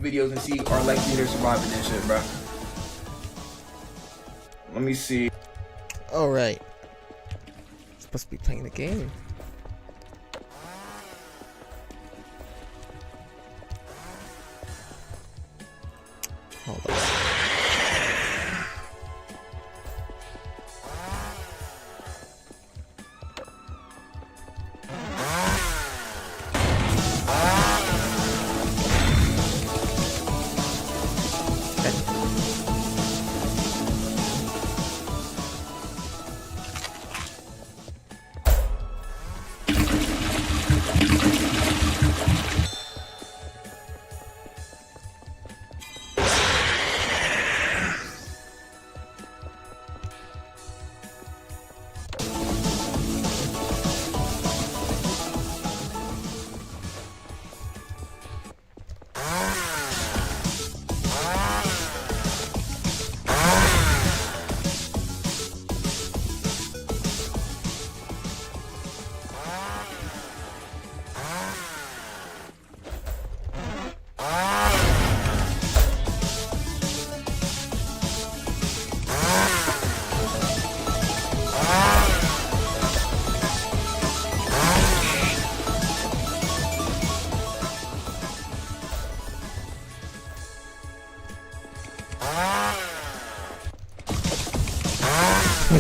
videos and see our likelihood of surviving this shit, bro. Let me see. Alright. Supposed to be playing the game. Hold on.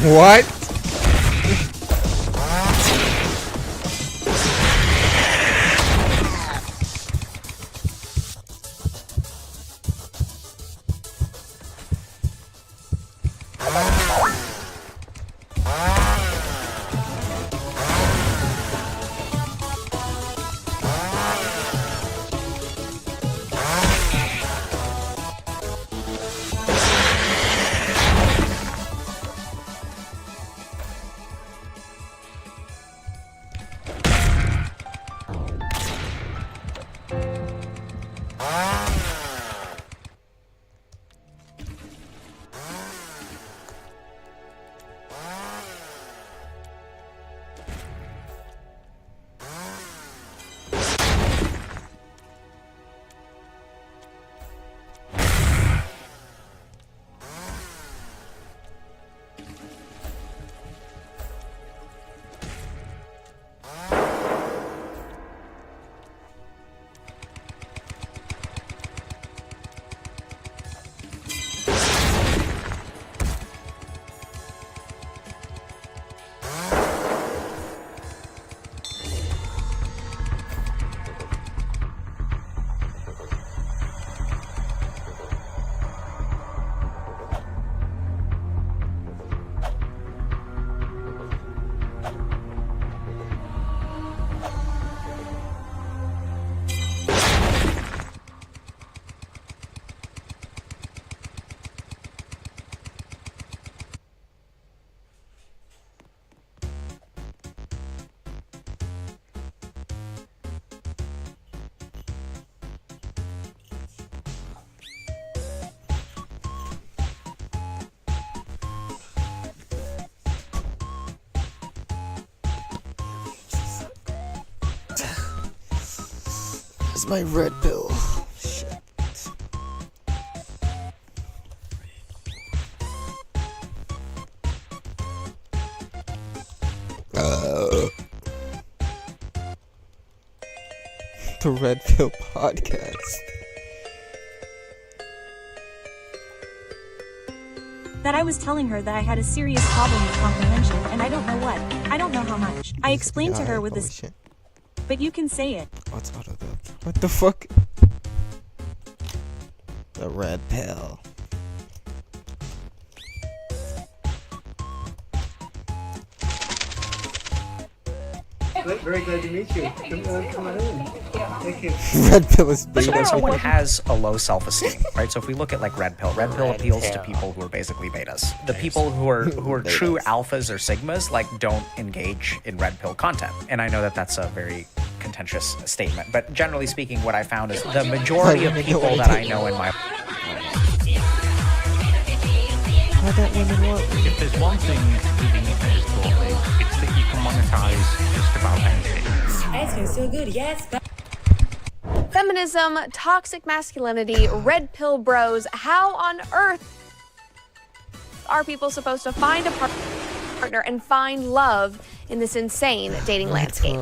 What? It's my red pill. Shit. The Red Pill Podcast. That I was telling her that I had a serious problem with comprehension, and I don't know what. I don't know how much. I explained to her with this. Shit. But you can say it. What's auto build? What the fuck? The red pill. Very glad to meet you. Come on in. Thank you. Red pill is beta. So when someone has a low self-esteem, right? So if we look at like red pill appeals to people who are basically betas. The people who are true alphas or sigmas like don't engage in red pill content. And I know that that's a very contentious statement, but generally speaking, what I found is the majority of people that I know in my If there's one thing the internet has taught me, it's that you can monetize just about anything. Ice cream so good, yes. Feminism, toxic masculinity, red pill bros. How on earth are people supposed to find a partner and find love in this insane dating landscape?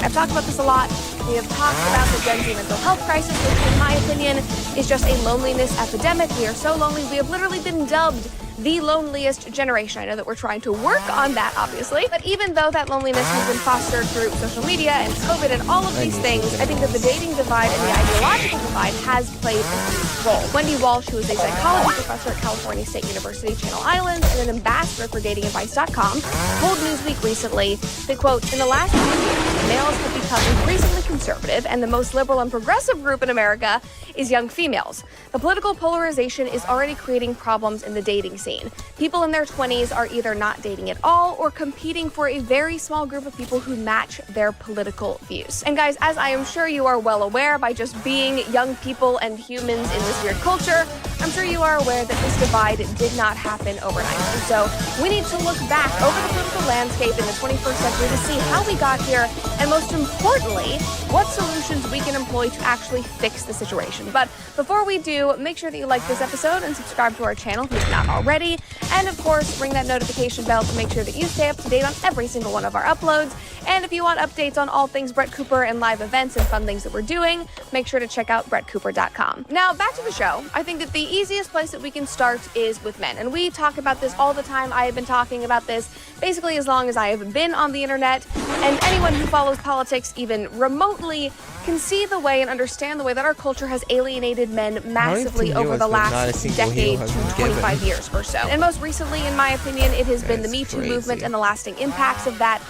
I've talked about this a lot. We have talked about the Gen Z mental health crisis, which in my opinion is just a loneliness epidemic. We are so lonely. We have literally been dubbed the loneliest generation. I know that we're trying to work on that, obviously, but even though that loneliness has been fostered through social media and COVID and all of these things, I think that the dating divide and the ideological divide has played a huge role. Wendy Walsh, who is a psychology professor at California State University, Channel Islands, and an ambassador for datingadvice.com, told Newsweek recently that, quote, in the last few years, males have become increasingly conservative, and the most liberal and progressive group in America is young females. The political polarization is already creating problems in the dating scene. People in their 20s are either not dating at all or competing for a very small group of people who match their political views. And guys, as I am sure you are well aware by just being young people and humans in this weird culture, I'm sure you are aware that this divide did not happen overnight. And so we need to look back over the political landscape in the 21st century to see how we got here, and most importantly, what solutions we can employ to actually fix the situation. But before we do, make sure that you like this episode and subscribe to our channel if you've not already. And of course, ring that notification bell to make sure that you stay up to date on every single one of our uploads. And if you want updates on all things Brett Cooper and live events and fun things that we're doing, make sure to check out brettcooper.com. Now, back to the show. I think that the easiest place that we can start is with men. And we talk about this all the time. I have been talking about this basically as long as I have been on the internet. And anyone who follows politics even remotely can see the way and understand the way that our culture has alienated men massively over the last decade to 25 years or so. And most recently, in my opinion, it has been the Me Too movement and the lasting impacts of that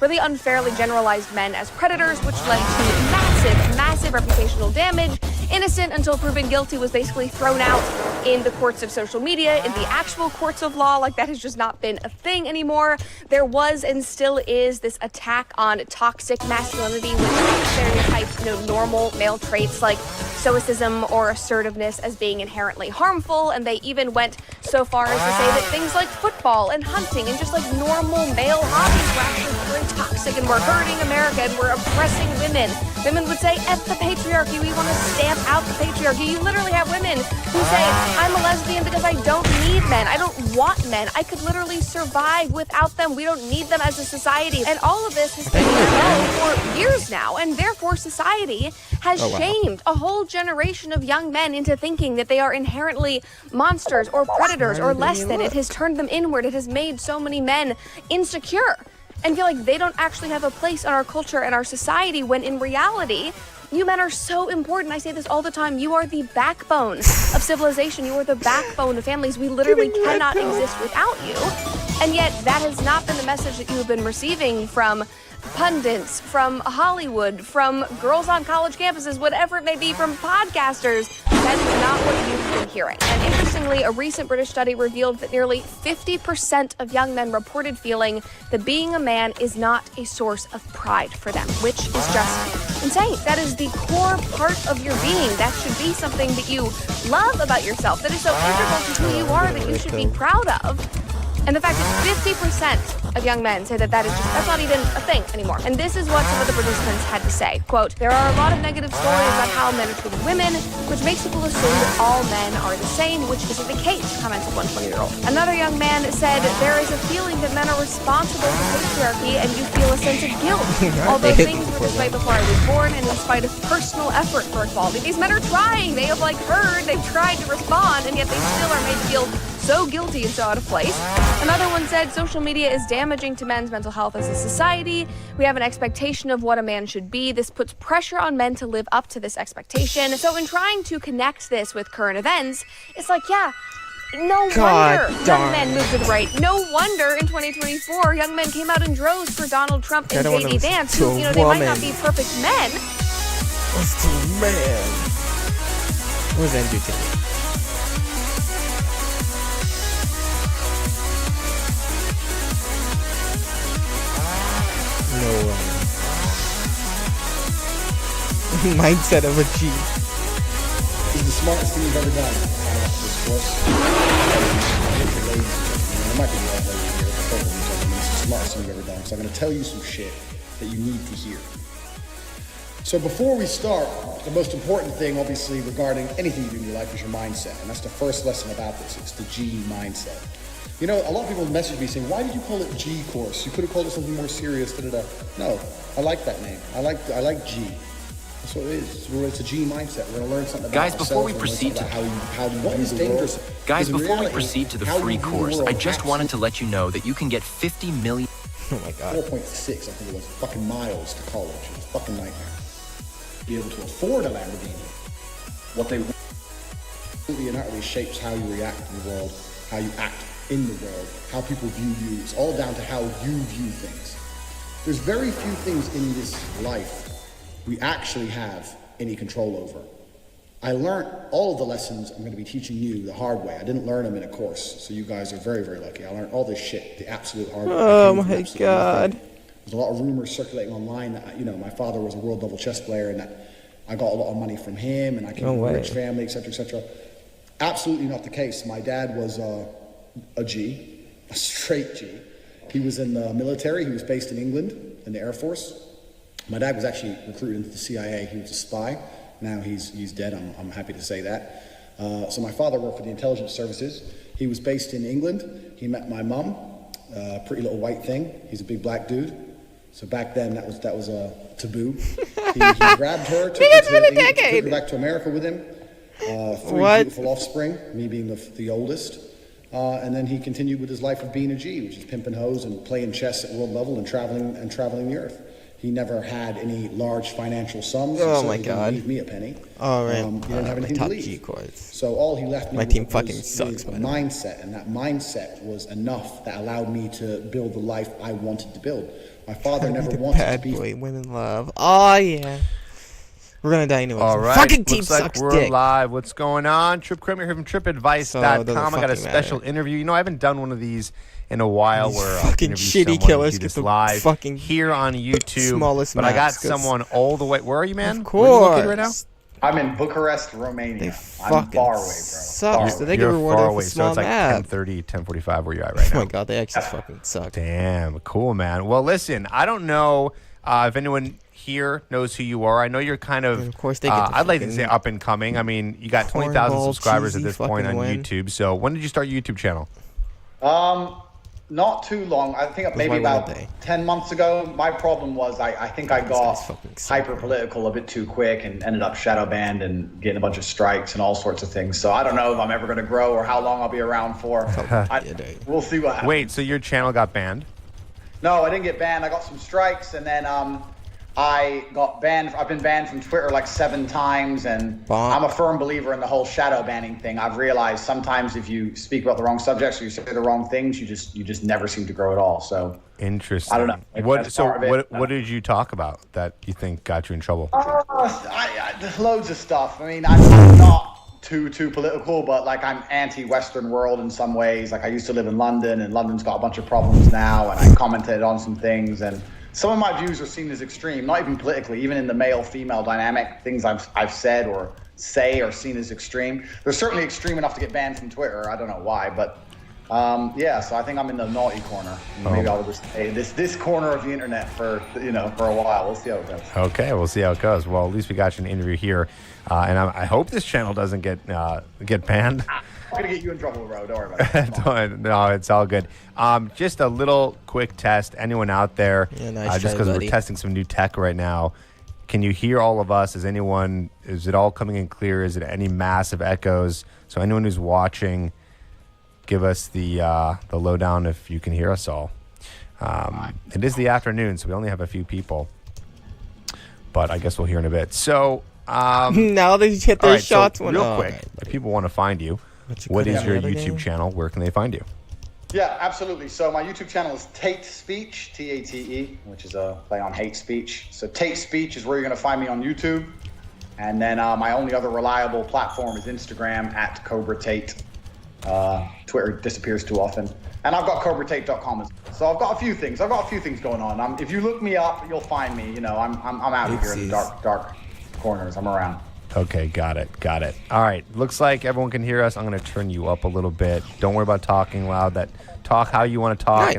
really unfairly generalized men as predators, which led to massive reputational damage. Innocent until proven guilty was basically thrown out in the courts of social media, in the actual courts of law. Like, that has just not been a thing anymore. There was and still is this attack on toxic masculinity, which stereotypes, normal male traits like stoicism or assertiveness as being inherently harmful. And they even went so far as to say that things like football and hunting and just like normal male hobbies were actually very toxic and were hurting America and were oppressing women. Women would say, F the patriarchy, we want to stamp out the patriarchy. You literally have women who say, I'm a lesbian because I don't need men. I don't want men. I could literally survive without them. We don't need them as a society. And all of this has been known for years now, and therefore society has shamed a whole generation of young men into thinking that they are inherently monsters or predators or less than. It has turned them inward. It has made so many men insecure and feel like they don't actually have a place in our culture and our society, when in reality, you men are so important. I say this all the time. You are the backbone of civilization. You are the backbone of families. We literally cannot exist without you. And yet that has not been the message that you have been receiving from pundits, from Hollywood, from girls on college campuses, whatever it may be, from podcasters. That is not what you've been hearing. And interestingly, a recent British study revealed that nearly 50% of young men reported feeling that being a man is not a source of pride for them, which is just insane. That is the core part of your being. That should be something that you love about yourself, that is so integral to who you are, that you should be proud of. And the fact that 50% of young men say that that's not even a thing anymore. And this is what some of the participants had to say. Quote, there are a lot of negative stories about how men are treating women, which makes people assume that all men are the same, which isn't the case, comments one 20-year-old. Another young man said, there is a feeling that men are responsible for patriarchy and you feel a sense of guilt. Although things were this way before I was born, and in spite of personal effort for equality, these men are trying. They have heard, they've tried to respond, and yet they still are made to feel so guilty and so out of place. Another one said, social media is damaging to men's mental health as a society. We have an expectation of what a man should be. This puts pressure on men to live up to this expectation. So in trying to connect this with current events, it's like, yeah, no wonder young men moved to the right. No wonder in 2024, young men came out in droves for Donald Trump and J.D. Vance, who, they might not be perfect men. What's the man? Where's Andrew Tate? No mindset of a G. It's the smartest thing you've ever done. This course. I might be the old lady here, but it's the smartest thing you've ever done. So I'm going to tell you some shit that you need to hear. So before we start, the most important thing, obviously, regarding anything you do in your life is your mindset. And that's the first lesson about this. It's the G mindset. You know, a lot of people message me saying, why did you call it G course? You could have called it something more serious, da-da-da. No, I like that name. I like G. That's what it is. It's a G mindset. We're going to learn something about Guys, before we proceed to what is dangerous. Guys, before we proceed to the free course, I just wanted to let you know that you can get 50 million. Oh my god. 4.6, I think it was, fucking miles to college. It was a fucking nightmare. Be able to afford a Lamborghini. What they really and utterly shapes how you react in the world, how you act in the world, how people view you. It's all down to how you view things. There's very few things in this life we actually have any control over. I learned all of the lessons I'm going to be teaching you the hard way. I didn't learn them in a course, so you guys are very, very lucky. I learned all this shit the absolute hard way. Oh my god. There's a lot of rumors circulating online that, you know, my father was a world level chess player and that I got a lot of money from him and I came from a rich family, etc., etc. Absolutely not the case. My dad was a G, a straight G. He was in the military. He was based in England in the Air Force. My dad was actually recruited into the CIA. He was a spy. Now he's dead. I'm happy to say that. So my father worked for the intelligence services. He was based in England. He met my mum, pretty little white thing. He's a big black dude. So back then that was a taboo. He grabbed her, took her back to America with him. 3 beautiful offspring, me being the oldest. And then he continued with his life of being a G, which is pimping hoes and playing chess at world level and traveling the earth. He never had any large financial sums. Oh so my he god. Didn't leave me a penny. Oh right. He didn't have anything to leave. G course. So all he left me My with team was fucking sucks, a by the way. mindset, and that mindset was enough that allowed me to build the life I wanted to build. My father never wanted Bad to be. boy, women love. Oh yeah. We're gonna die anyway. All right. Fucking team Looks like sucks we're dick. live. What's going on? Trip Kramer here from TripAdvice.com. I got a special interview. You know, I haven't done one of these in a while where fucking shitty killers get the live fucking here on YouTube. smallest but I got maps, 'cause- someone all the way. Where are you, man? Of Where are you located right now? course. I'm in Bucharest, Romania. They I'm fucking far away, bro. sucks. Did they get You're rewarded far with away, a so small it's like map? 10:30, 10:45 where you're at right Oh now. my god, they actually fucking suck. Damn, cool, man. Well, listen, I don't know if anyone here knows who you are. I know you're kind of, And of course they get the I'd like to fucking say up and coming. I mean, you got 20,000 cornball subscribers at cheesy this point on fucking win. YouTube. So when did you start your YouTube channel? Not too long. I think my maybe win about a day. 10 months ago. My problem was I think I got guy's fucking suck, hyper political a bit too quick and ended up shadow banned and getting a bunch of strikes and all sorts of things. So I don't know if I'm ever going to grow or how long I'll be around for. We'll see what happens. Wait, so your channel got banned? No, I didn't get banned. I got some strikes and then I got banned. I've been banned from Twitter like 7 times, and I'm a firm believer in the whole shadow banning thing. I've realized sometimes if you speak about the wrong subjects or you say the wrong things, you just never seem to grow at all. So interesting. I don't know. What did you talk about that you think got you in trouble? Loads of stuff. I mean, I'm not too political, but like I'm anti-Western world in some ways. Like I used to live in London, and London's got a bunch of problems now, and I commented on some things and. Some of my views are seen as extreme, not even politically, even in the male-female dynamic. Things I've said or say are seen as extreme. They're certainly extreme enough to get banned from Twitter. I don't know why, but yeah. So I think I'm in the naughty corner. Maybe I'll just stay this corner of the internet for a while. We'll see how it goes. Okay, we'll see how it goes. Well, at least we got you an interview here, and I hope this channel doesn't get banned. I'm gonna get you in trouble, bro. Don't worry about it. No, it's all good. Just a little quick test. Anyone out there? Yeah, nice just because we're testing some new tech right now. Can you hear all of us? Is it all coming in clear? Is it any massive echoes? So anyone who's watching, give us the lowdown if you can hear us all. It is the afternoon, so we only have a few people, but I guess we'll hear in a bit. So now they hit their shots. So real quick, if people want to find you, what is your YouTube channel? Where can they find you? Yeah, absolutely. So my YouTube channel is Tate Speech, T-A-T-E, which is a play on hate speech. So Tate Speech is where you're going to find me on YouTube. And then my only other reliable platform is Instagram at Cobra Tate. Twitter disappears too often. And I've got CobraTate.com as well. So I've got a few things. Going on. If you look me up, you'll find me. You know, I'm out here in the dark corners. I'm around. Okay, got it. All right, looks like everyone can hear us. I'm going to turn you up a little bit. Don't worry about talking loud. Talk how you want to talk,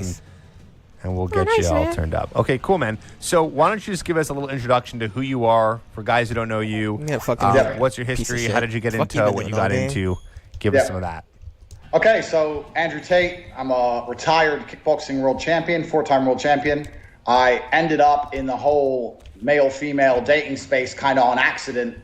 and we'll get nice, you all man. turned up. Okay, cool, man. So why don't you just give us a little introduction to who you are for guys who don't know you? Yeah, fucking what's your piece of history? shit. How did you get Fuck into you, what you no got game. into? Give us some of that. Okay, so Andrew Tate. I'm a retired kickboxing world champion, 4-time world champion. I ended up in the whole male-female dating space kind of on accident.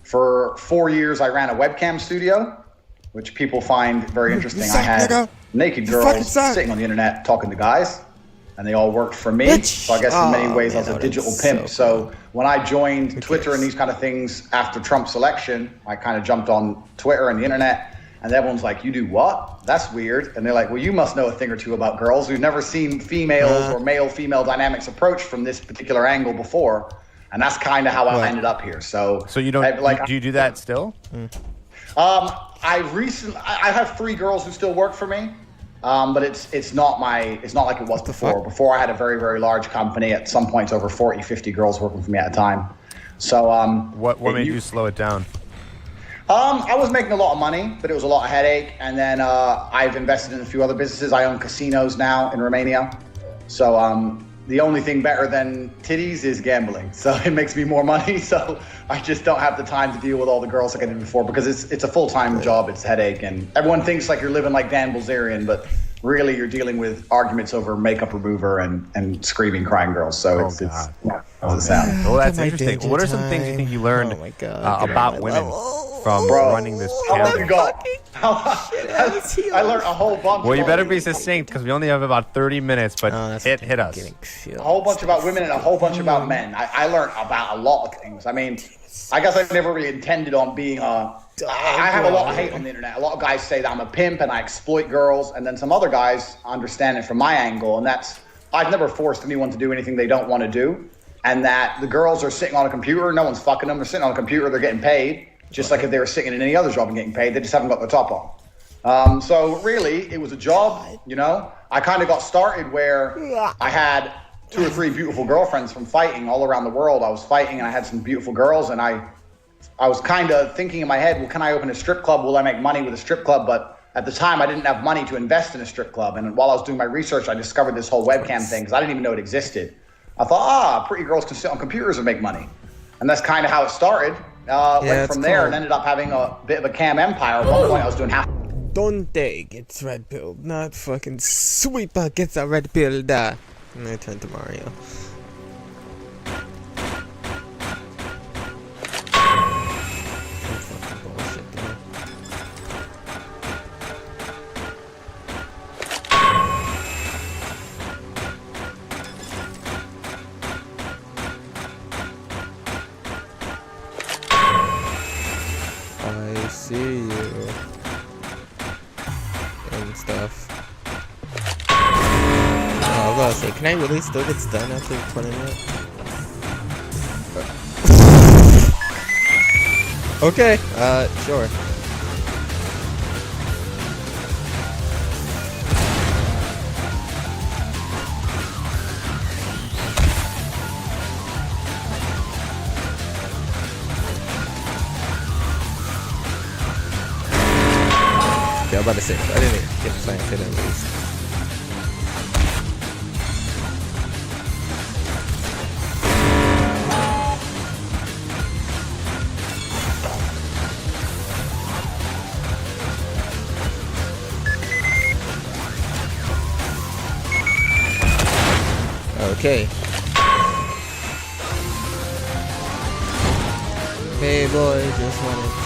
For 4 years, I ran a webcam studio, which people find very interesting. I had naked girls sitting on the internet talking to guys, and they all worked for me. So I guess in many ways, I was a digital pimp. So when I joined Twitter and these kind of things after Trump's election, I kind of jumped on Twitter and the internet. And everyone's like, you do what? That's weird. And they're like, well, you must know a thing or two about girls. We've never seen females or male-female dynamics approached from this particular angle before. And that's kind of how I ended up here. So you don't do you do that still? I have 3 girls who still work for me. But it's not like it was before. Before I had a very, very large company. At some points over 40, 50 girls working for me at a time. So what made you slow it down? I was making a lot of money, but it was a lot of headache. And then I've invested in a few other businesses. I own casinos now in Romania. So the only thing better than titties is gambling. So it makes me more money. So I just don't have the time to deal with all the girls like I did before, because it's a full-time job. It's headache. And everyone thinks like you're living like Dan Bilzerian, but really you're dealing with arguments over makeup remover and screaming, crying girls. So it's how's it sound? Well, that's interesting. What are some things you think you learned about women from running this channel? I learned a whole bunch. Well, you better be succinct because we only have about 30 minutes, but hit us. A whole bunch about women and a whole bunch about men. I learned about a lot of things. I mean, I guess I never really intended on being I have a lot of hate on the internet. A lot of guys say that I'm a pimp and I exploit girls, and then some other guys understand it from my angle, and that's I've never forced anyone to do anything they don't want to do, and that the girls are sitting on a computer, no one's fucking them, they're sitting on a computer, they're getting paid, just like if they were sitting in any other job and getting paid, they just haven't got their top on. So really, it was a job, you know? I kind of got started where I had 2 or 3 beautiful girlfriends from fighting all around the world. I was fighting and I had some beautiful girls, and I was kind of thinking in my head, well, can I open a strip club? Will I make money with a strip club? But at the time, I didn't have money to invest in a strip club. And while I was doing my research, I discovered this whole webcam thing because I didn't even know it existed. I thought, pretty girls can sit on computers and make money. And that's kind of how it started. Went from there and ended up having a bit of a cam empire. At one point, I was doing half. Donte gets red pilled, not fucking Sweeper gets a red pilled. I'm gonna turn to Mario. I see you and stuff. I was gonna say, can I really still get stunned after 20 minutes? Okay, sure. Okay, I'm about to say, I didn't get planted at least. Okay. Hey boy, just wanted to.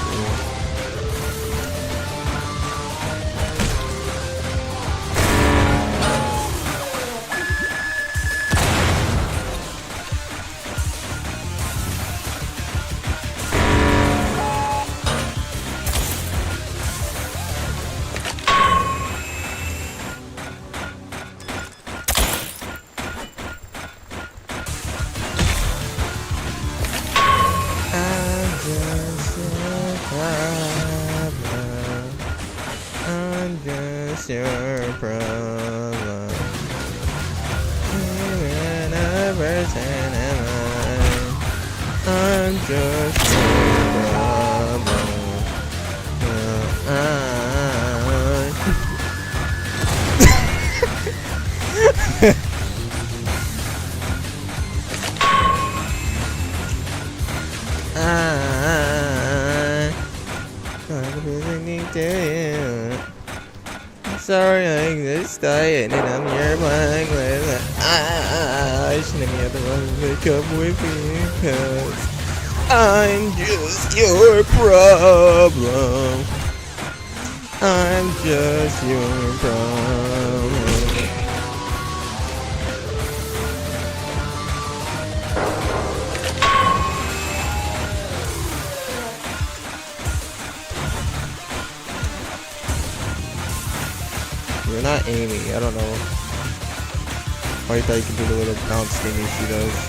I'm just your problem. I'm just your problem. to you. I'm sorry I exist, and I'm your black eyes. And the other ones may come with me, 'cause I'm just your problem. I'm just your problem. You're not Amy, I don't know. I thought you could do the little bounce thingy she does.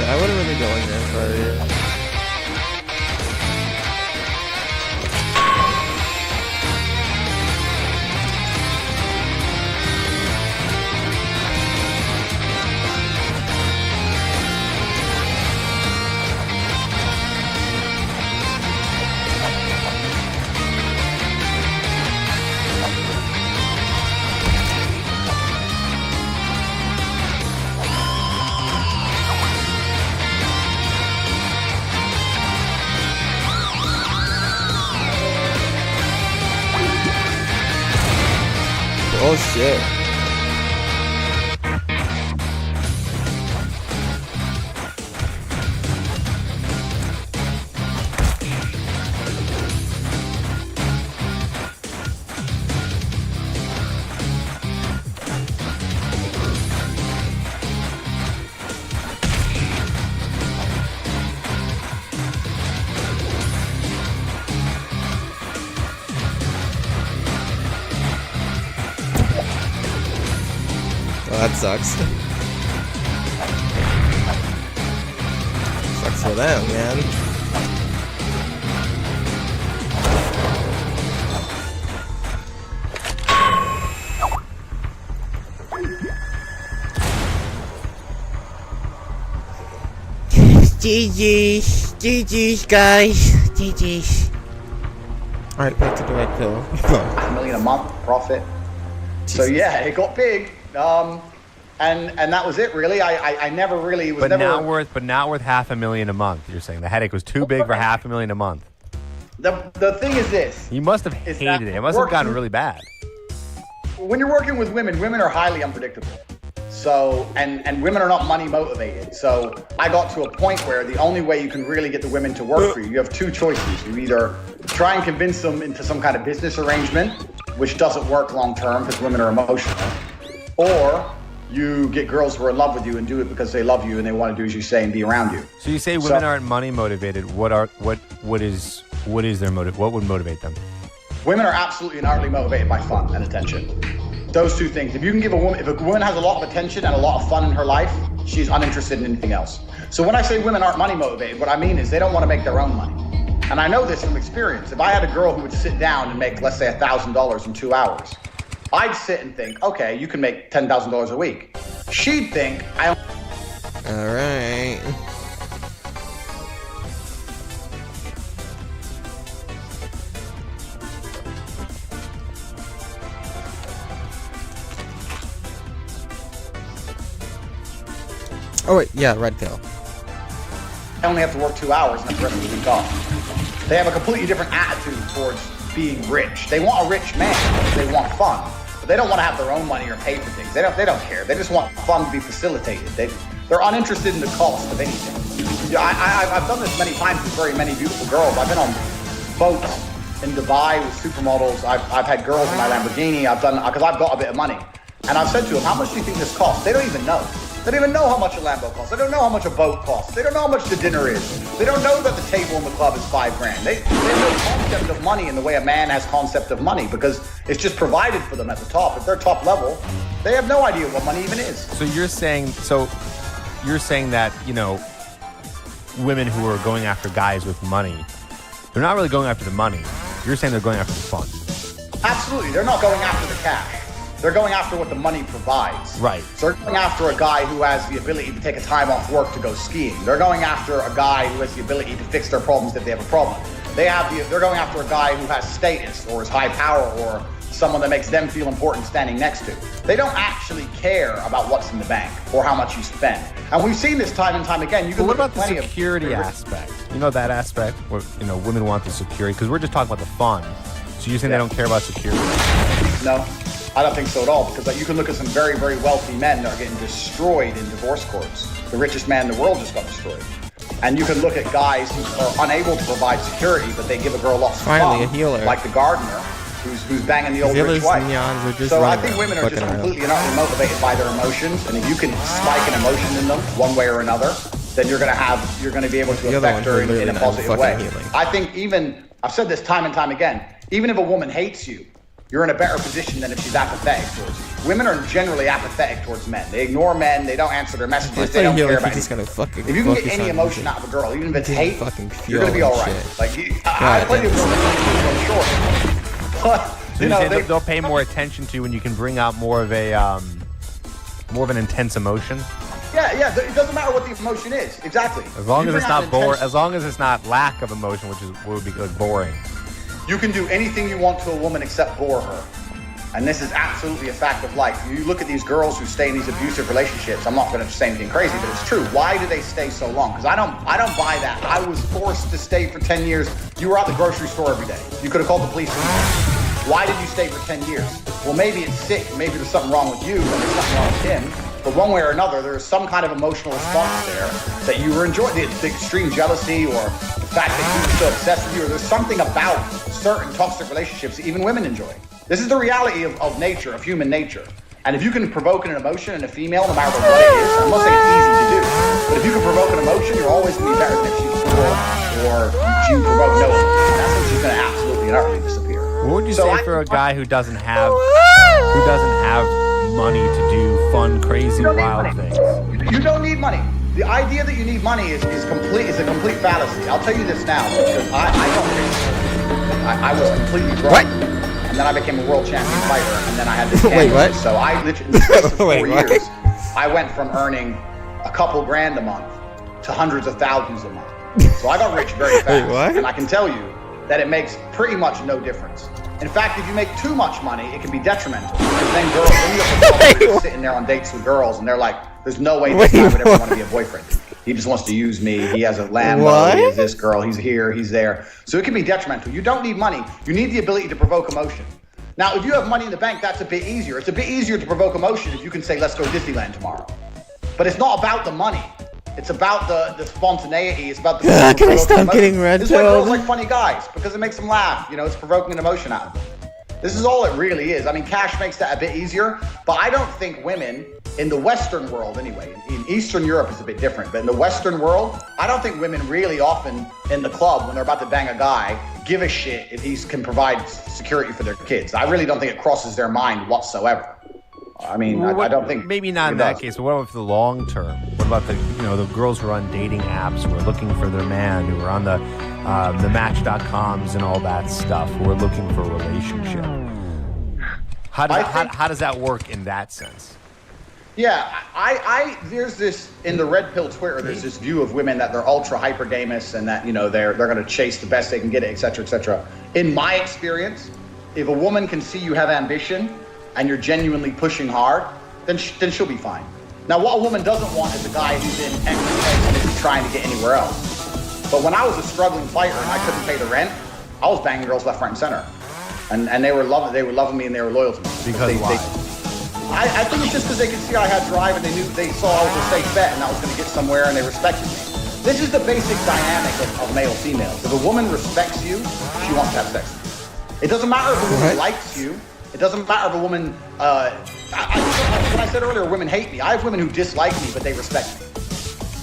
I wouldn't really go in there if I were you. Oh shit. That sucks. Sucks for them, man. GG's, GG's, guys, GG's. All right, back to the red pill. $1 million a month profit. So yeah, it got big. And that was it, really. I never really was. But never not worth $500,000 a month. You're saying the headache was too big for $500,000 a month. The thing is this. You must have hated it. It must have gotten really bad. When you're working with women, women are highly unpredictable. So and women are not money motivated. So I got to a point where the only way you can really get the women to work for you, you have two choices. You either try and convince them into some kind of business arrangement, which doesn't work long term because women are emotional, or you get girls who are in love with you and do it because they love you and they want to do as you say and be around you. So you say women aren't money motivated. What is their motive? What would motivate them? Women are absolutely and utterly motivated by fun and attention. Those two things. If you can give a woman has a lot of attention and a lot of fun in her life, she's uninterested in anything else. So when I say women aren't money motivated, what I mean is they don't want to make their own money. And I know this from experience. If I had a girl who would sit down and make, let's say, $1,000 in 2 hours, I'd sit and think, okay, you can make $10,000 a week. She'd think, All right. Oh wait, yeah, red pill. I only have to work 2 hours and that's the rest of the week off. They have a completely different attitude towards being rich. They want a rich man. They want fun. But they don't want to have their own money or pay for things. They don't care. They just want fun to be facilitated. They're uninterested in the cost of anything. I've done this many times with very many beautiful girls. I've been on boats in Dubai with supermodels. I've had girls in my Lamborghini. I've done, because I've got a bit of money. And I've said to them, how much do you think this costs? They don't even know. They don't even know how much a Lambo costs. They don't know how much a boat costs. They don't know how much the dinner is. They don't know that the table in the club is $5 grand. They have no concept of money in the way a man has concept of money, because it's just provided for them at the top. At their top level, they have no idea what money even is. So you're saying that, you know, women who are going after guys with money, they're not really going after the money. You're saying they're going after the fun. Absolutely. They're not going after the cash. They're going after what the money provides. Right. So they're going after a guy who has the ability to take a time off work to go skiing. They're going after a guy who has the ability to fix their problems if they have a problem. They're going after a guy who has status or is high power or someone that makes them feel important standing next to. They don't actually care about what's in the bank or how much you spend. And we've seen this time and time again. You can what look about at the security aspect? You know, that aspect where, you know, women want the security, because we're just talking about the fun. So you're saying they don't care about security? No. I don't think so at all, because you can look at some very, very wealthy men that are getting destroyed in divorce courts. The richest man in the world just got destroyed. And you can look at guys who are unable to provide security, but they give a girl lots of fun, a healer. like the gardener, who's banging the old rich wife. So I think women are just completely and utterly motivated by their emotions, and if you can spike an emotion in them one way or another, then you're going to be able to affect her in a positive way. I think I've said this time and time again, even if a woman hates you, you're in a better position than if she's apathetic towards you. Women are generally apathetic towards men. They ignore men. They don't answer their messages. They don't care about anything. If you can get any emotion out of a girl, even if it's hate, you're going to be all right. Like, I plenty of girls that are short. But, you know, they'll pay more attention to you when you can bring out more of an intense emotion. Yeah. It doesn't matter what the emotion is. Exactly. As long as it's not boring. As long as it's not lack of emotion, which would be like boring. You can do anything you want to a woman except bore her. And this is absolutely a fact of life. You look at these girls who stay in these abusive relationships. I'm not going to say anything crazy, but it's true. Why do they stay so long? Because I don't buy that. I was forced to stay for 10 years. You were at the grocery store every day. You could have called the police. Why did you stay for 10 years? Well, maybe it's sick. Maybe there's something wrong with you, and there's something wrong with him. But one way or another, there's some kind of emotional response there that you were enjoying. The extreme jealousy, or the fact that you were so obsessed with you, or there's something about certain toxic relationships that even women enjoy. This is the reality of nature, of human nature. And if you can provoke an emotion in a female, no matter what it is, I'm not saying it's easy to do, but if you can provoke an emotion, you're always going to be better than if she's poor or you provoke no emotion. That's when she's going to absolutely and utterly disappear. What would you say for a guy who doesn't have money to do fun, crazy, wild things? You don't need money. The idea that you need money is a complete fallacy. I'll tell you this now, because I was completely broke. What? And then I became a world champion fighter, and then I had this cancer. Wait, what? So I literally, in the space of 4 years, I went from earning a couple grand a month to hundreds of thousands a month. So I got rich very fast. And I can tell you that it makes pretty much no difference. In fact, if you make too much money, it can be detrimental. Because then girls, when you're sitting there on dates with girls, and they're like, there's no way this guy would ever want to be a boyfriend. He just wants to use me. He has a Lambo. He has this girl. He's here. He's there. So it can be detrimental. You don't need money. You need the ability to provoke emotion. Now, if you have money in the bank, that's a bit easier. It's a bit easier to provoke emotion if you can say, let's go to Disneyland tomorrow. But it's not about the money. It's about the spontaneity. It's about the... Can I stop getting red pilled? This is why girls like funny guys, because it makes them laugh. You know, it's provoking an emotion out of them. This is all it really is. I mean, cash makes that a bit easier, but I don't think women in the Western world anyway, in Eastern Europe it's a bit different, but in the Western world, I don't think women really often in the club when they're about to bang a guy give a shit if he can provide security for their kids. I really don't think it crosses their mind whatsoever. I mean, I don't think... Maybe not in that case, but what about for the long term? What about the girls who are on dating apps, who are looking for their man, who are on the Match.coms and all that stuff, who are looking for a relationship? How does that work in that sense? Yeah, there's this in the red pill Twitter. There's this view of women that they're ultra hypergamous and that they're going to chase the best they can get, etc., etc. In my experience, if a woman can see you have ambition and you're genuinely pushing hard, then she'll be fine. Now, what a woman doesn't want is a guy who's in exercise and isn't trying to get anywhere else. But when I was a struggling fighter and I couldn't pay the rent, I was banging girls left, right, and center, and they were loving me and they were loyal to me. Because why? I think it's just because they could see I had drive and they saw I was a safe bet and I was going to get somewhere and they respected me. This is the basic dynamic of male-females. If a woman respects you, she wants to have sex with you. It doesn't matter if a woman likes you. It doesn't matter if a woman, when I said earlier, women hate me. I have women who dislike me, but they respect me.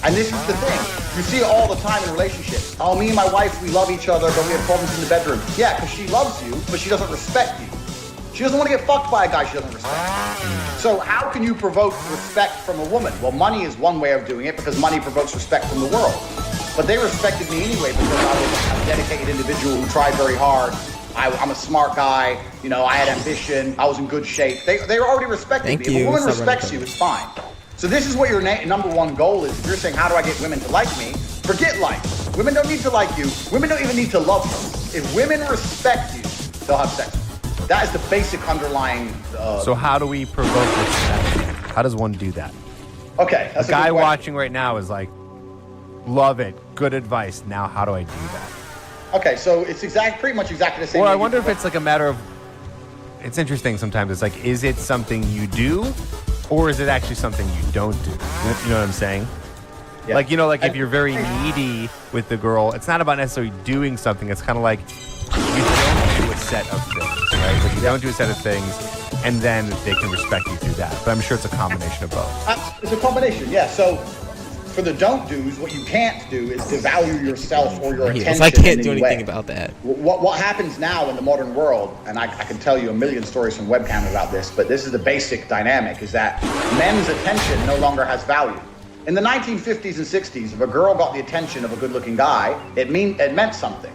And this is the thing. You see it all the time in relationships. Oh, me and my wife, we love each other, but we have problems in the bedroom. Yeah, because she loves you, but she doesn't respect you. She doesn't want to get fucked by a guy she doesn't respect. So how can you provoke respect from a woman? Well, money is one way of doing it because money provokes respect from the world. But they respected me anyway because I was a dedicated individual who tried very hard. I'm a smart guy. I had ambition. I was in good shape. They were already respecting me. If a woman respects you, it's fine. So this is what your number one goal is. If you're saying, how do I get women to like me? Forget like. Women don't need to like you. Women don't even need to love you. If women respect you, they'll have sex with you. That is the basic underlying... So how do we provoke respect? How does one do that? Okay, that's a guy watching right now is like, love it, good advice. Now how do I do that? Okay, so it's pretty much exactly the same. Or I wonder if it's like a matter of... It's interesting sometimes. It's like, is it something you do? Or is it actually something you don't do? You know what I'm saying? Yeah. Like, if you're very needy with the girl, it's not about necessarily doing something. It's kind of like you don't do a set of things, right? Like you don't do a set of things, and then they can respect you through that. But I'm sure it's a combination of both. It's a combination, yeah. So for the don't do's, what you can't do is devalue yourself or your attention. I can't do anything about that. What happens now in the modern world, and I can tell you a million stories from webcam about this, but this is the basic dynamic, is that men's attention no longer has value. In the 1950s and 60s, if a girl got the attention of a good-looking guy, it meant something.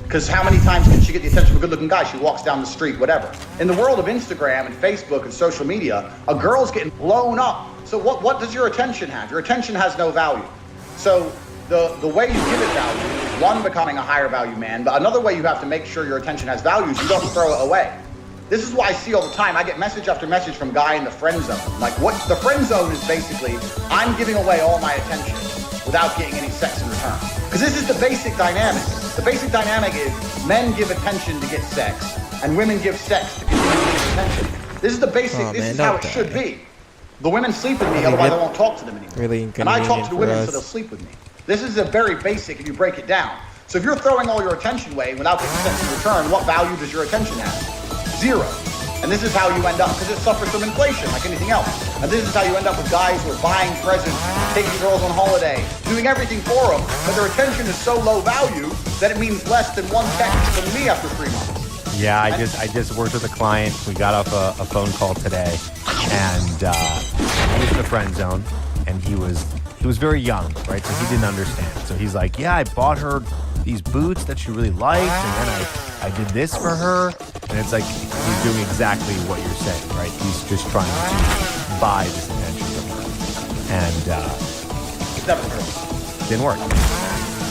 Because how many times can she get the attention of a good-looking guy? She walks down the street, whatever. In the world of Instagram and Facebook and social media, a girl's getting blown up. So what does your attention have? Your attention has no value. So the way you give it value is one, becoming a higher value man, but another way you have to make sure your attention has value is you don't throw it away. This is why I see all the time. I get message after message from guy in the friend zone. Like, what the friend zone is basically, I'm giving away all my attention without getting any sex in return. Because this is the basic dynamic. The basic dynamic is men give attention to get sex, and women give sex to continue to get attention. This is the basic, this is how it should be. The women sleep with me, otherwise I won't talk to them anymore. Really and I talk to the women so they'll sleep with me. This is a very basic if you break it down. So if you're throwing all your attention away without getting sex in return, what value does your attention have? Zero. And this is how you end up, because it suffers from inflation like anything else. And this is how you end up with guys who are buying presents, taking girls on holiday, doing everything for them, but their attention is so low value that it means less than one text from me after 3 months. Yeah, I just worked with a client. We got off a phone call today, and he was in the friend zone, and he was very young, right? So he didn't understand. So he's like, yeah, I bought her these boots that she really liked, and then I did this for her. And it's like he's doing exactly what you're saying, right? He's just trying to buy this attention from her. And It's never worked. Didn't work.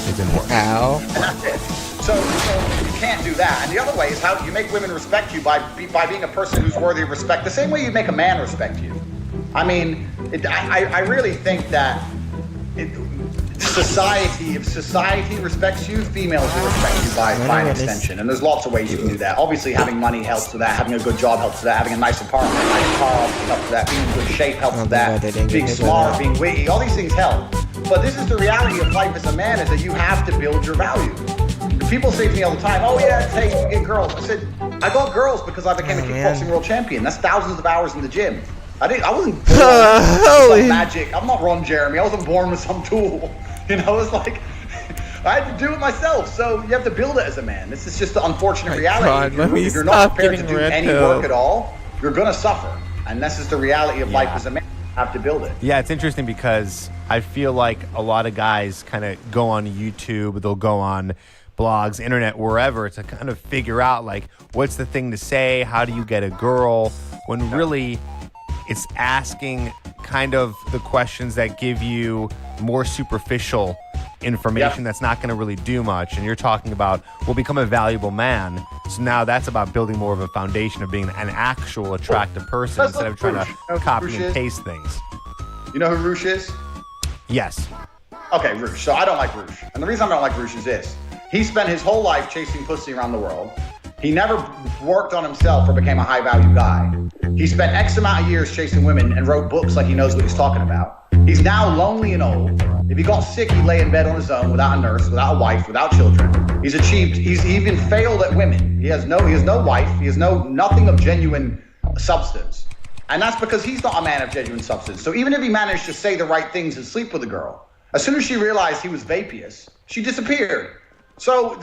It didn't work. Ow. And that's it. So you can't do that. And the other way is how you make women respect you by being a person who's worthy of respect. The same way you make a man respect you. I mean, I really think that if society respects you, females will respect you by an extension. And there's lots of ways you can do that. Obviously, having money helps with that. Having a good job helps with that. Having a nice apartment, a nice car helps with that. Being in good shape helps with that. Being smart, being witty, all these things help. But this is the reality of life as a man, is that you have to build your value. People say to me all the time, oh yeah, hey, you get girls. I said, I got girls because I became a kickboxing world champion. That's thousands of hours in the gym. I wasn't born with some magic. I'm not Ron Jeremy. I wasn't born with some tool. It's like, I had to do it myself. So you have to build it as a man. This is just the unfortunate reality. If you're not prepared to do any work at all, you're going to suffer. And this is the reality of life as a man. You have to build it. Yeah, it's interesting because I feel like a lot of guys kind of go on YouTube. They'll go on blogs, internet, wherever, to kind of figure out like what's the thing to say, how do you get a girl, when really it's asking kind of the questions that give you more superficial information that's not going to really do much. And you're talking about, well, become a valuable man. So now that's about building more of a foundation of being an actual attractive person instead of trying to copy and paste things. You know who Roosh is? Yes. Okay, Roosh. So I don't like Roosh. And the reason I don't like Roosh is this. He spent his whole life chasing pussy around the world. He never worked on himself or became a high-value guy. He spent X amount of years chasing women and wrote books like he knows what he's talking about. He's now lonely and old. If he got sick, he'd lay in bed on his own without a nurse, without a wife, without children. He's even failed at women. He has no wife. He has nothing of genuine substance. And that's because he's not a man of genuine substance. So even if he managed to say the right things and sleep with a girl, as soon as she realized he was vapious, she disappeared. So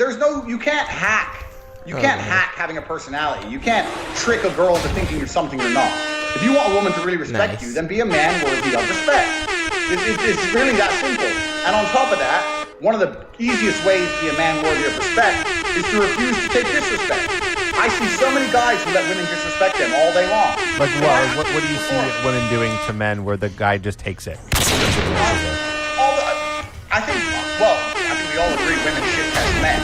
you can't hack. You can't hack having a personality. You can't trick a girl into thinking you're something you're not. If you want a woman to really respect you, then be a man worthy of respect. It's really that simple. And on top of that, one of the easiest ways to be a man worthy of respect is to refuse to take disrespect. I see so many guys who let women disrespect them all day long. Like what do you see women doing to men where the guy just takes it? I think we all agree women shit test men.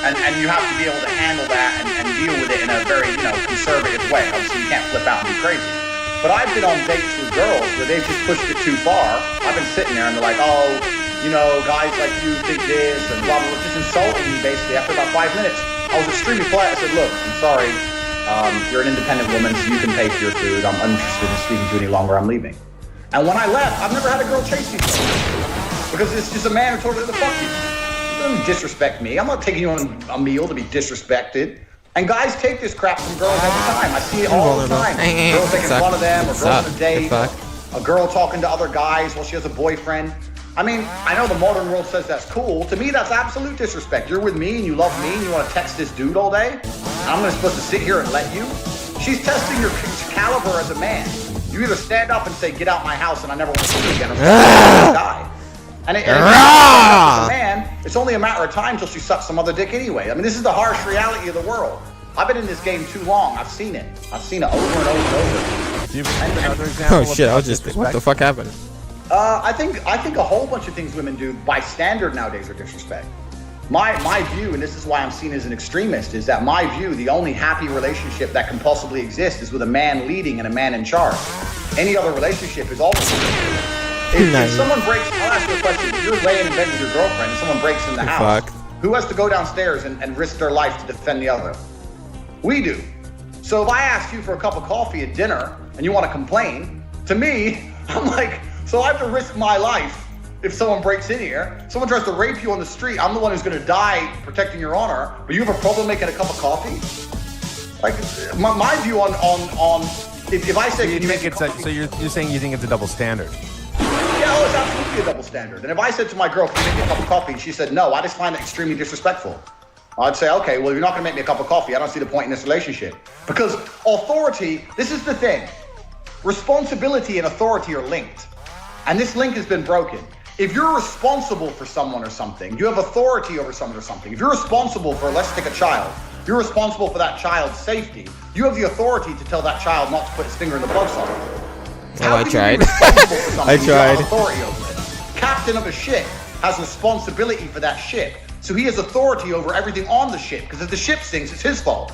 And you have to be able to handle that and deal with it in a very, conservative way. Obviously, you can't flip out and be crazy. But I've been on dates with girls where they've just pushed it too far. I've been sitting there and they're like, oh, guys like you think this and blah, blah, blah, just insulting me basically after about 5 minutes. I was extremely polite. I said, look, I'm sorry. You're an independent woman, so you can pay for your food. I'm uninterested in speaking to you any longer. I'm leaving. And when I left, I've never had a girl chase me because it's just a man who told her to fuck you. Don't disrespect me. I'm not taking you on a meal to be disrespected. And guys take this crap from girls every time. I see it all the time. Girls making fun of them, or girls on a date, a girl talking to other guys while she has a boyfriend. I mean, I know the modern world says that's cool. To me, that's absolute disrespect. You're with me and you love me and you want to text this dude all day? And I'm supposed to sit here and let you? She's testing your caliber as a man. You either stand up and say, get out my house and I never want to see you again, or die. And as a man, it's only a matter of time till she sucks some other dick anyway. I mean, this is the harsh reality of the world. I've been in this game too long. I've seen it. I've seen it over and over and over. Do you have another example? Oh shit! I was just what the fuck happened? I think a whole bunch of things women do by standard nowadays are disrespect. My view, and this is why I'm seen as an extremist, is that my view, the only happy relationship that can possibly exist is with a man leading and a man in charge. Any other relationship is always. If someone breaks, I'll ask you a question. If you're laying in bed with your girlfriend and someone breaks in the house, who has to go downstairs and risk their life to defend the other? We do. So if I ask you for a cup of coffee at dinner and you want to complain, to me, I'm like, so I have to risk my life if someone breaks in here. Someone tries to rape you on the street, I'm the one who's going to die protecting your honor, but you have a problem making a cup of coffee? Like, my view on if I say, can you make it so you're saying you think it's a double standard? Yeah, it's absolutely a double standard. And if I said to my girl, can you make me a cup of coffee? And she said, no, I just find it extremely disrespectful. I'd say, okay, well, if you're not going to make me a cup of coffee, I don't see the point in this relationship. Because authority, this is the thing. Responsibility and authority are linked. And this link has been broken. If you're responsible for someone or something, you have authority over someone or something. If you're responsible for, let's take a child, you're responsible for that child's safety. You have the authority to tell that child not to put his finger in the plug socket. Well, I tried. I tried. Authority over it. Captain of a ship has responsibility for that ship. So he has authority over everything on the ship, because if the ship sinks, it's his fault.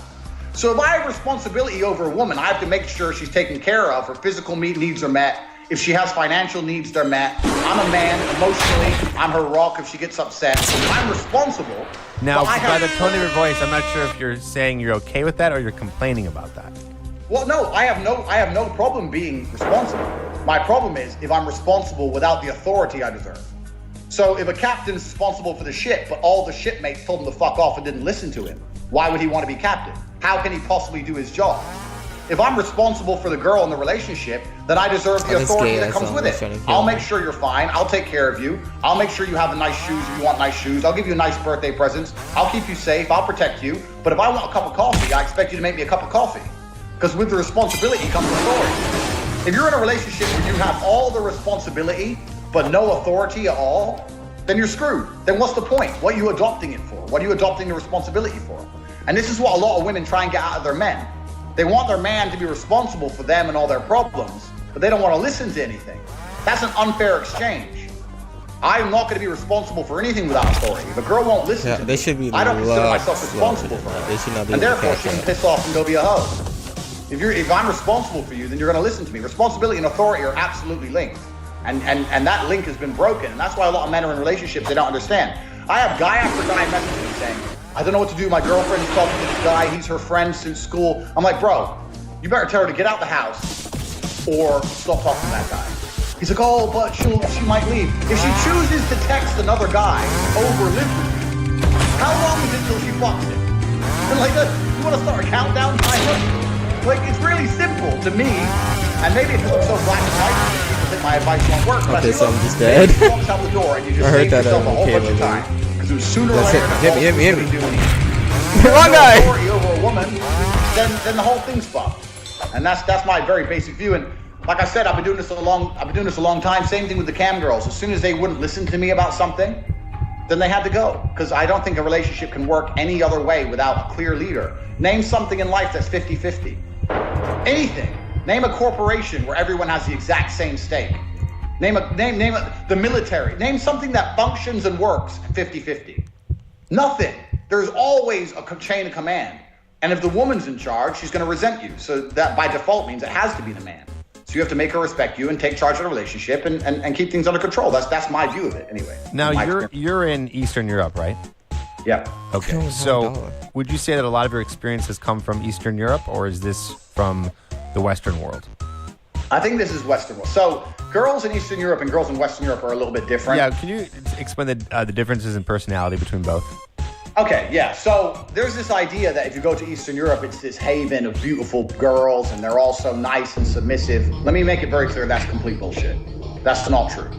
So if I have responsibility over a woman, I have to make sure she's taken care of, her physical needs are met. If she has financial needs, they're met. I'm a man, emotionally, I'm her rock if she gets upset. I'm responsible. Now, by the tone of your voice, I'm not sure if you're saying you're okay with that or you're complaining about that. Well, no, I have no problem being responsible. My problem is if I'm responsible without the authority I deserve. So if a captain's responsible for the ship, but all the shipmates told him to fuck off and didn't listen to him, why would he want to be captain? How can he possibly do his job? If I'm responsible for the girl in the relationship, then I deserve the authority that comes with it. I'll make sure you're fine. I'll take care of you. I'll make sure you have nice shoes if you want nice shoes. I'll give you nice birthday presents. I'll keep you safe. I'll protect you. But if I want a cup of coffee, I expect you to make me a cup of coffee. Because with the responsibility comes authority. If you're in a relationship where you have all the responsibility, but no authority at all, then you're screwed. Then what's the point? What are you adopting it for? What are you adopting the responsibility for? And this is what a lot of women try and get out of their men. They want their man to be responsible for them and all their problems, but they don't want to listen to anything. That's an unfair exchange. I'm not going to be responsible for anything without authority. If a girl won't listen to me, should be I don't consider myself responsible for her. They should not be and therefore, able to she can piss off and go be a hoe. If I'm responsible for you, then you're going to listen to me. Responsibility and authority are absolutely linked. And that link has been broken. And that's why a lot of men are in relationships they don't understand. I have guy after guy messaging me saying, I don't know what to do. My girlfriend's talking to this guy. He's her friend since school. I'm like, bro, you better tell her to get out the house or stop talking to that guy. He's like, oh, but she might leave. If she chooses to text another guy over live with you, how long is it till she fucks him? And like, you want to start a countdown timer? Like, it's really simple to me. And maybe because I'm so black and white, people think my advice won't work. But Okay, I say, so look, I'm just dead. She walks out the door and you just I heard save that, yourself a whole bunch of Caleb. time. Because sooner or That's later, it. Hit me. Wrong guy. Authority over a woman, then the whole thing's fucked. And that's my very basic view. And like I said, I've been doing this a long time. Same thing with the cam girls. As soon as they wouldn't listen to me about something, then they had to go. Because I don't think a relationship can work any other way without a clear leader. Name something in life that's 50-50. Anything. Name a corporation where everyone has the exact same stake. Name the military. Name something that functions and works 50-50. Nothing. There's always a chain of command. And if the woman's in charge, she's going to resent you. So that by default means it has to be the man. So you have to make her respect you and take charge of the relationship and keep things under control. That's my view of it anyway. Now you're in Eastern Europe, right? Yeah. Okay. So would you say that a lot of your experience has come from Eastern Europe, or is this from the Western world? I think this is Western world. So girls in Eastern Europe and girls in Western Europe are a little bit different. Yeah. Can you explain the differences in personality between both? Okay, yeah. So there's this idea that if you go to Eastern Europe, it's this haven of beautiful girls and they're all so nice and submissive. Let me make it very clear, that's complete bullshit. That's not true.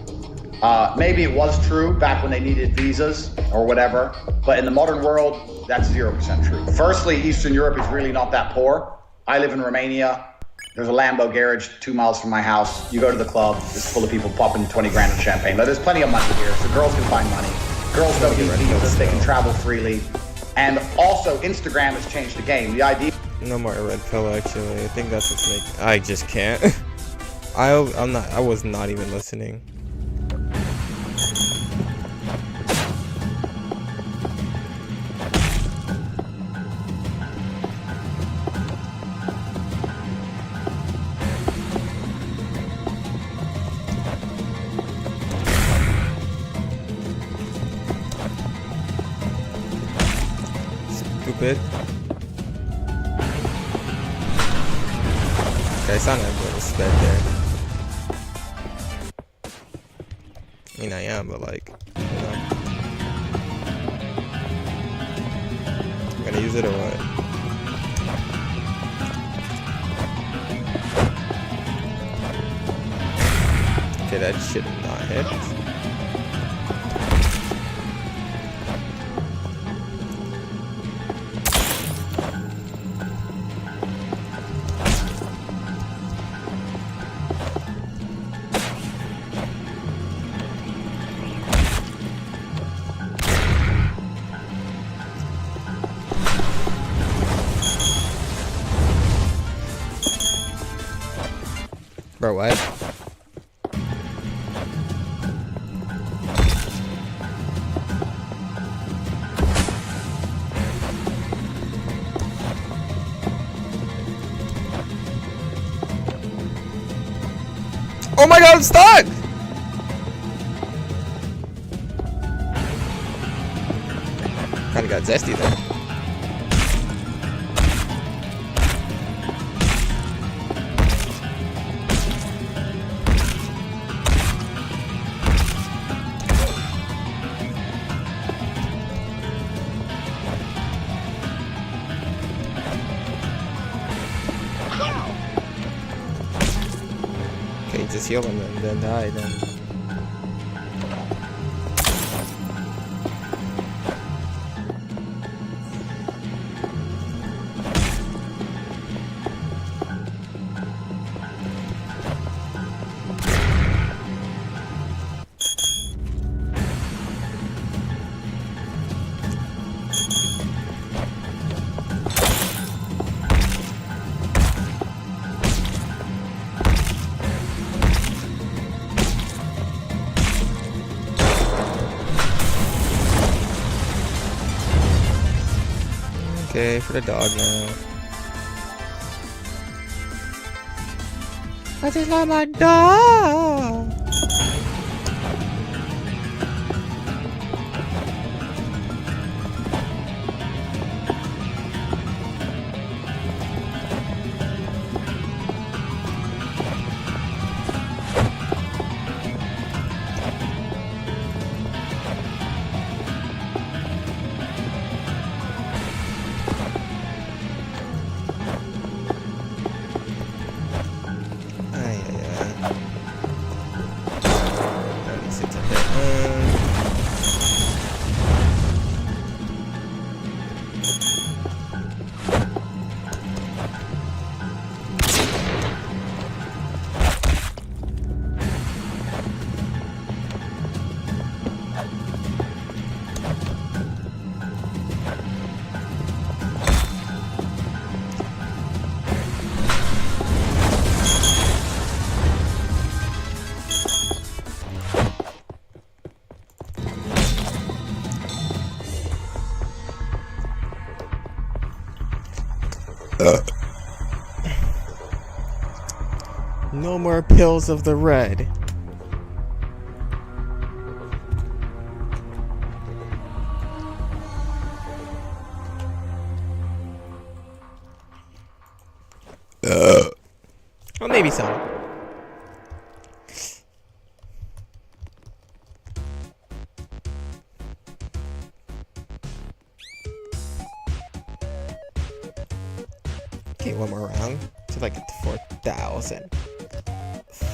Maybe it was true back when they needed visas or whatever, but in the modern world, that's 0% true. Firstly, Eastern Europe is really not that poor. I live in Romania. There's a Lambo garage 2 miles from my house. You go to the club, it's full of people popping 20 grand in champagne. But there's plenty of money here, so girls can find money. Girls don't need visas, they can travel freely. And also, Instagram has changed the game. The idea... No more red pill, actually. I think that's what's making... I just can't. I was not even listening. Stupid. Okay, it's not a little sped there. I mean, I am, but like, you know. I'm gonna use it or what? Okay, that should not hit. Bro, what? Oh my god, I'm stuck! Kinda got zesty there. Okay, just heal him and then die then. Okay, for the dog now. I just love my dog. No more pills of the red. Well, maybe some. Okay, one more round. So like it's 4,000.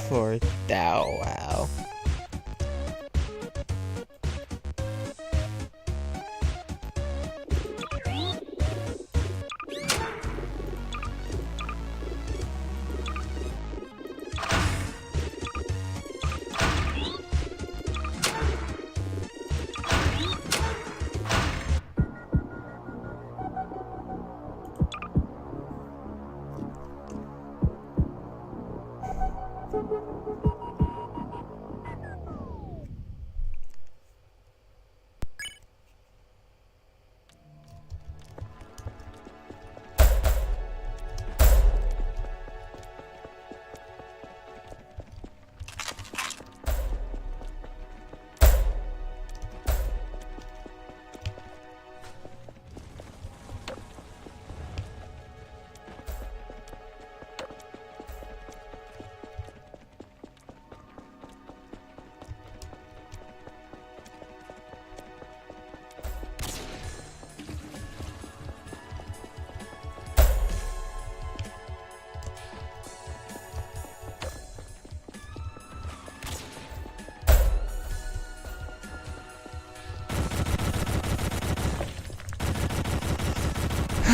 4,000. Wow.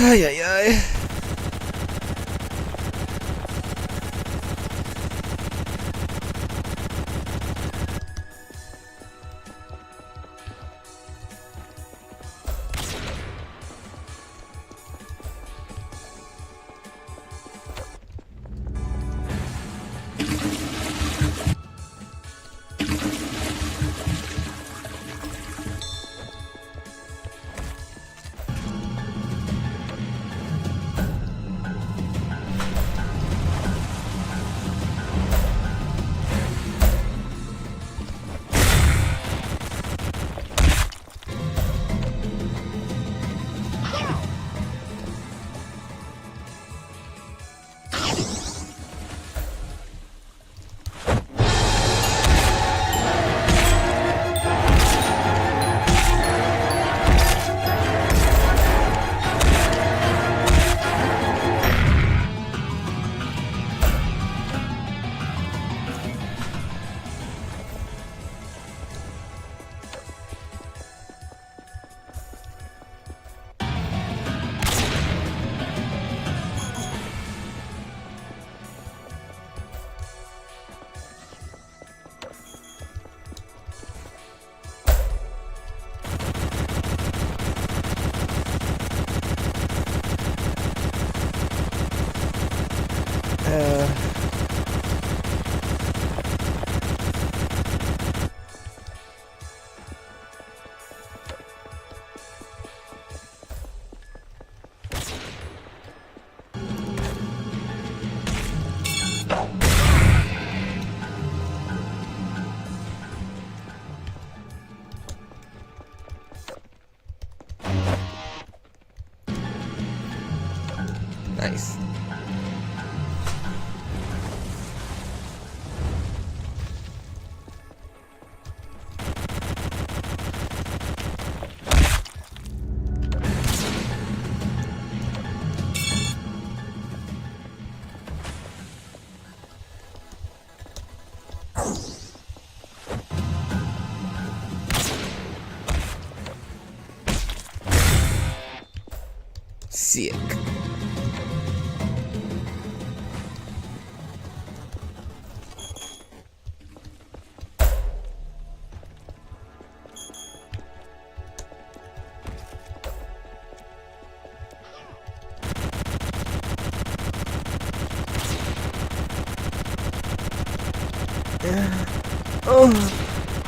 Ay, ay, ay. sick.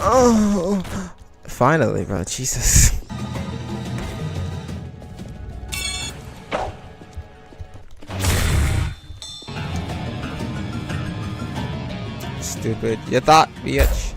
Oh, finally, bro. Jesus. Stupid. You thought, bitch.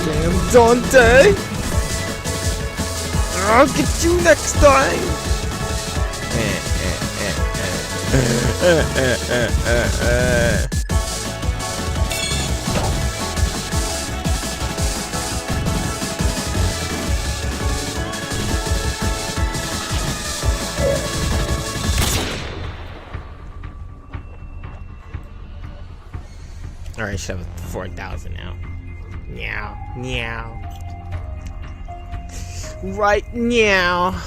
Damn, Donte! I'll get you next time! Alright, should have 4,000 now. Meow, meow. Right now.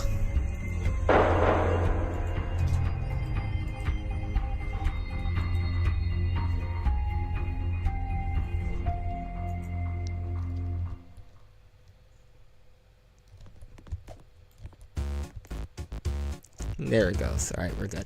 There it goes. Alright, we're good.